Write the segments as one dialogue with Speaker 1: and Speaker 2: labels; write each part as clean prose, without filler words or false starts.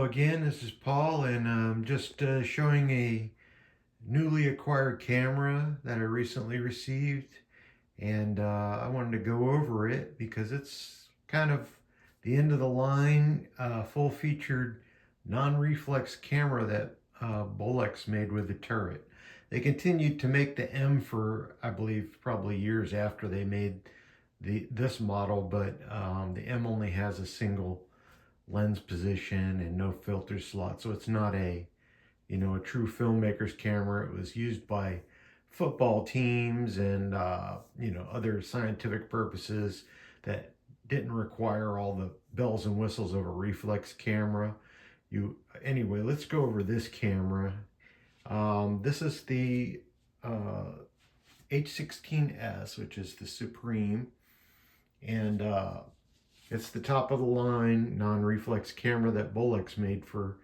Speaker 1: Hello again, this is Paul, and I'm just showing a newly acquired camera that I recently received. And I wanted to go over it because it's kind of the end of the line, full featured non-reflex camera that Bolex made with the turret. They continued to make the M for, I believe, probably years after they made this model, but the M only has a single lens position and no filter slot, so it's not a true filmmaker's camera. It was used by football teams and other scientific purposes that didn't require all the bells and whistles of a reflex camera. Anyway, let's go over this camera. This is the H-16S, which is the Supreme, and it's the top of the line non-reflex camera that Bolex made for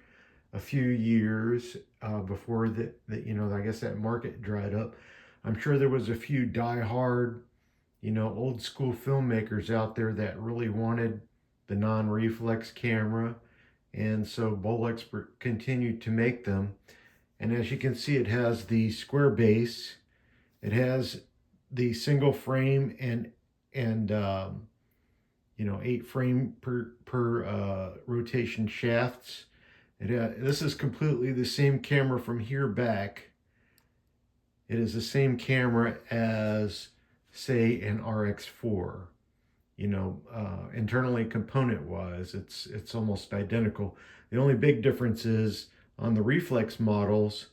Speaker 1: a few years before I guess that market dried up. I'm sure there was a few die-hard, old school filmmakers out there that really wanted the non-reflex camera, and so Bolex continued to make them. And as you can see, it has the square base, it has the single frame and 8 frame per rotation shafts. This is completely the same camera from here back. It is the same camera as, say, an RX4. Internally component wise, it's almost identical. The only big difference is on the reflex models,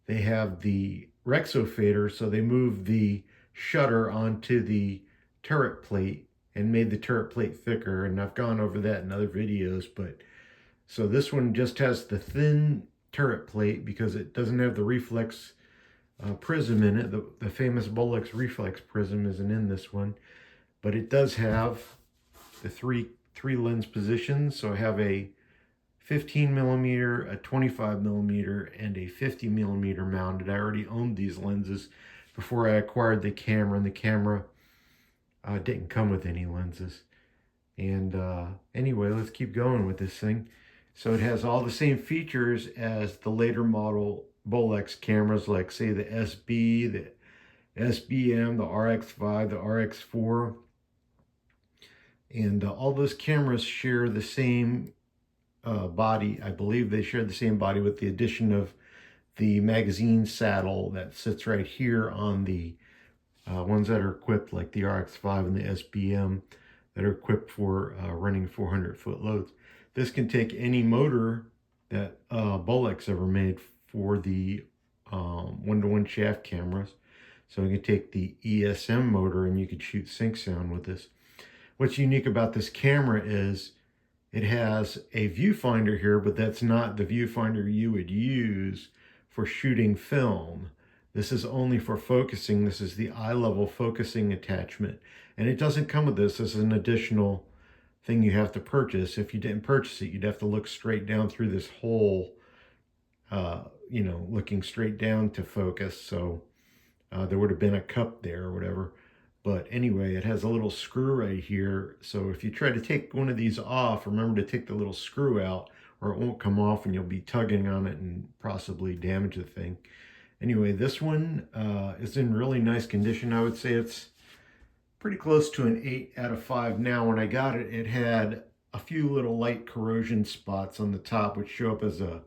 Speaker 1: they have the Rexo fader, so they move the shutter onto the turret plate and made the turret plate thicker, and I've gone over that in other videos. But so this one just has the thin turret plate because it doesn't have the reflex prism in it. The famous Bolex reflex prism isn't in this one, but it does have the three lens positions. So I have a 15 millimeter, a 25 millimeter, and a 50 millimeter mounted. I already owned these lenses before I acquired the camera, and the camera didn't come with any lenses. And anyway, let's keep going with this thing. So it has all the same features as the later model Bolex cameras, like say the SB, the SBM, the RX5, the RX4. And all those cameras share the same body. I believe they share the same body, with the addition of the magazine saddle that sits right here on the ones that are equipped, like the RX5 and the SBM, that are equipped for running 400-foot loads. This can take any motor that Bolex ever made for the one-to-one shaft cameras. So you can take the ESM motor and you could shoot sync sound with this. What's unique about this camera is it has a viewfinder here, but that's not the viewfinder you would use for shooting film. This is only for focusing. This is the eye-level focusing attachment. And it doesn't come with this. This is an additional thing you have to purchase. If you didn't purchase it, you'd have to look straight down through this hole, looking straight down to focus. So there would have been a cup there or whatever. But anyway, it has a little screw right here. So if you try to take one of these off, remember to take the little screw out, or it won't come off and you'll be tugging on it and possibly damage the thing. Anyway, this one is in really nice condition. I would say it's pretty close to an 8 out of 5 now. When I got it, it had a few little light corrosion spots on the top, which show up as a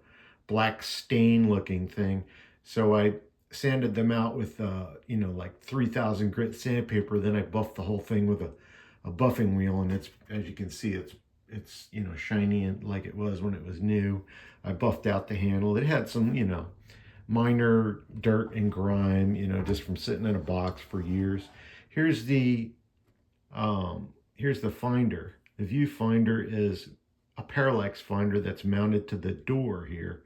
Speaker 1: black stain looking thing. So I sanded them out with, like 3000 grit sandpaper. Then I buffed the whole thing with a buffing wheel, and it's, as you can see, it's shiny and like it was when it was new. I buffed out the handle. It had some, minor dirt and grime, just from sitting in a box for years. Here's the finder. The viewfinder is a parallax finder that's mounted to the door here.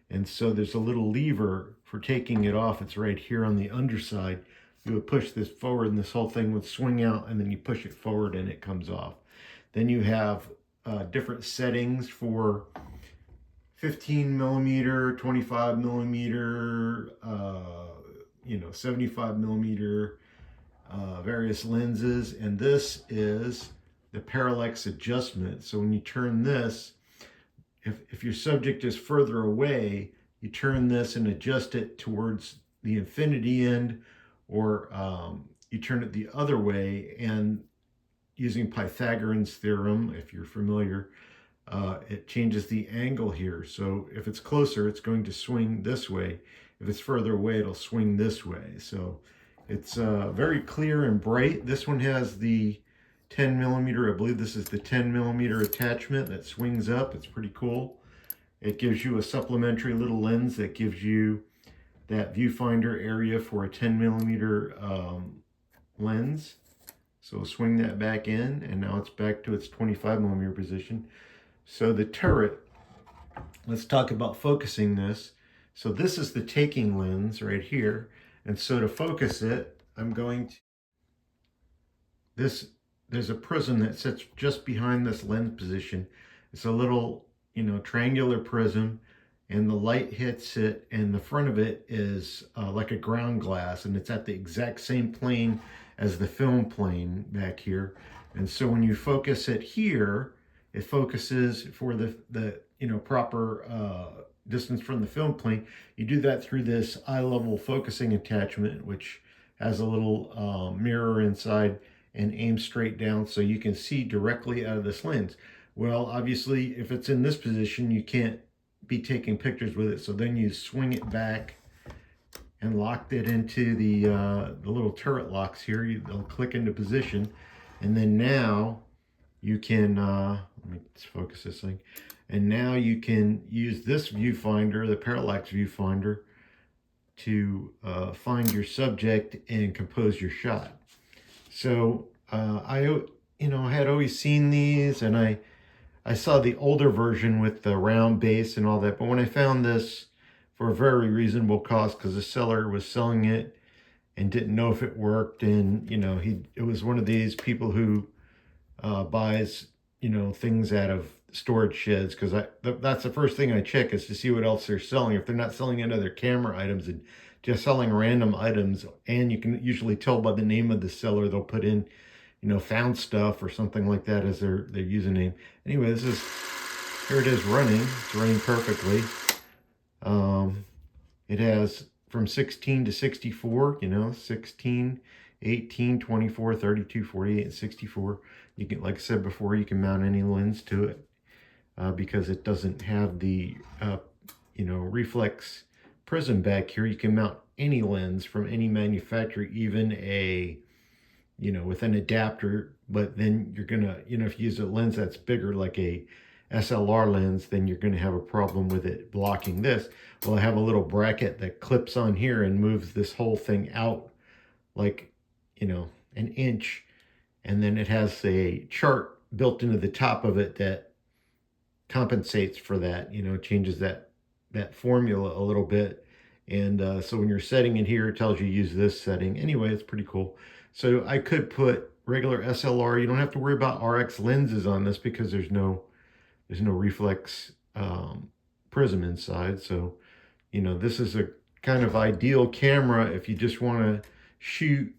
Speaker 1: And so there's a little lever for taking it off. It's right here on the underside. You would push this forward and this whole thing would swing out, and then you push it forward and it comes off. Then you have different settings for 15 millimeter, 25 millimeter, 75 millimeter, various lenses. And this is the parallax adjustment. So when you turn this, if your subject is further away, you turn this and adjust it towards the infinity end, or you turn it the other way, and using Pythagorean's theorem, if you're familiar, it changes the angle here. So if it's closer, it's going to swing this way. If it's further away, it'll swing this way. So it's very clear and bright. This one has the 10 millimeter, I believe this is the 10 millimeter attachment that swings up. It's pretty cool. It gives you a supplementary little lens that gives you that viewfinder area for a 10 millimeter lens. So swing that back in, and now it's back to its 25 millimeter position. So the turret, let's talk about focusing this. So this is the taking lens right here. And so to focus it, I'm going to, there's a prism that sits just behind this lens position. It's a little, triangular prism, and the light hits it, and the front of it is like a ground glass, and it's at the exact same plane as the film plane back here. And so when you focus it here, it focuses for the proper distance from the film plane. You do that through this eye level focusing attachment, which has a little mirror inside and aims straight down so you can see directly out of this lens. Well, obviously, if it's in this position, you can't be taking pictures with it. So then you swing it back and locked it into the little turret locks here. They'll click into position, and then now you can let me focus this thing. And now you can use this viewfinder, the parallax viewfinder, to find your subject and compose your shot. So I had always seen these, and I saw the older version with the round base and all that. But when I found this for a very reasonable cost, because the seller was selling it and didn't know if it worked, and it was one of these people who buys things out of storage sheds, because that's the first thing I check, is to see what else they're selling. If they're not selling any other camera items and just selling random items, and you can usually tell by the name of the seller, they'll put in found stuff or something like that as their username. Anyway, here it is running. It's running perfectly. It has from 16 to 64, 16, 18, 24, 32, 48, and 64. You can, like I said before, you can mount any lens to it because it doesn't have the, reflex prism back here. You can mount any lens from any manufacturer, even with an adapter, but then you're gonna, if you use a lens that's bigger, like a SLR lens, then you're gonna have a problem with it blocking this. Well, I have a little bracket that clips on here and moves this whole thing out like, an inch, and then it has a chart built into the top of it that compensates for that, changes that formula a little bit. And so when you're setting it here, it tells you use this setting. Anyway, it's pretty cool. So I could put regular SLR. You don't have to worry about RX lenses on this because there's no reflex prism inside. So, this is a kind of ideal camera if you just want to shoot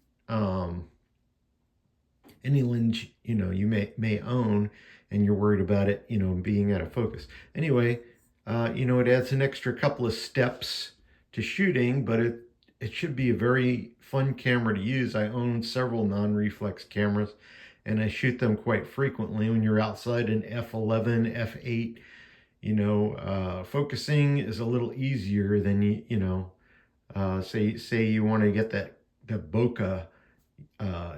Speaker 1: any lens you may own, and you're worried about it being out of focus. Anyway, it adds an extra couple of steps to shooting, but it should be a very fun camera to use. I own several non-reflex cameras, and I shoot them quite frequently. When you're outside in f11, f8, focusing is a little easier than say you want to get that bokeh.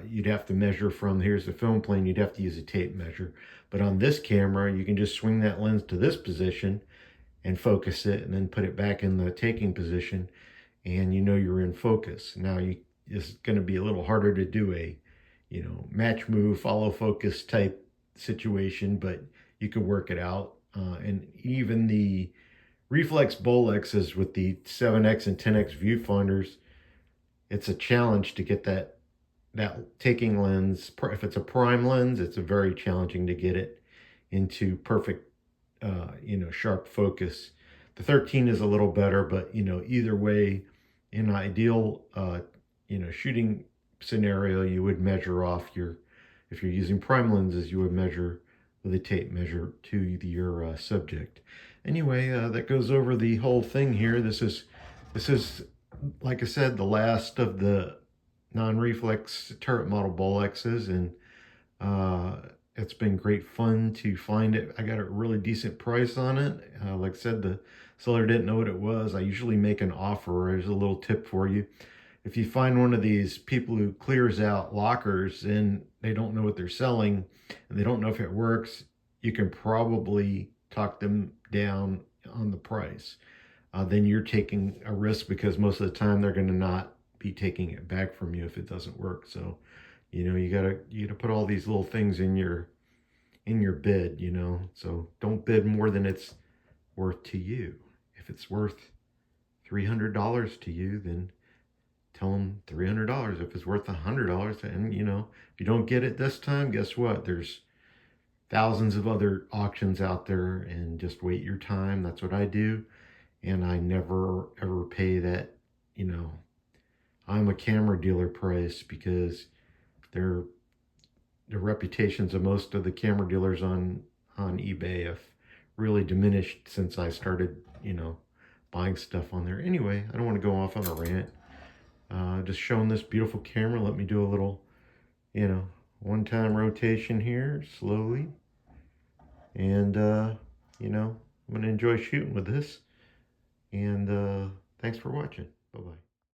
Speaker 1: You'd have to measure from, here's the film plane, you'd have to use a tape measure. But on this camera, you can just swing that lens to this position and focus it, and then put it back in the taking position, and you're in focus. Now it's going to be a little harder to do a match move, follow focus type situation, but you could work it out. And even the reflex Bolexes with the 7x and 10x viewfinders, it's a challenge to get that taking lens. If it's a prime lens, it's very challenging to get it into perfect sharp focus. The 13 is a little better, but either way, in an ideal shooting scenario, you would measure off if you're using prime lenses, you would measure with a tape measure to your subject. Anyway, that goes over the whole thing here. This is, like I said, the last of the non-reflex turret model Bolexes, and it's been great fun to find it. I got a really decent price on it. Like I said, the seller didn't know what it was. I usually make an offer. There's a little tip for you. If you find one of these people who clears out lockers and they don't know what they're selling and they don't know if it works, you can probably talk them down on the price. Then you're taking a risk, because most of the time they're going to not be taking it back from you if it doesn't work. So, you gotta put all these little things in your bid, So don't bid more than it's worth to you. If it's worth $300 to you, then tell them $300. If it's worth $100, and if you don't get it this time, guess what? There's thousands of other auctions out there, and just wait your time. That's what I do. And I never ever pay that, I'm a camera dealer price, because they're the reputations of most of the camera dealers on eBay have really diminished since I started, buying stuff on there. Anyway, I don't want to go off on a rant. Just showing this beautiful camera. Let me do a little, one-time rotation here, slowly. And, I'm going to enjoy shooting with this. And thanks for watching. Bye-bye.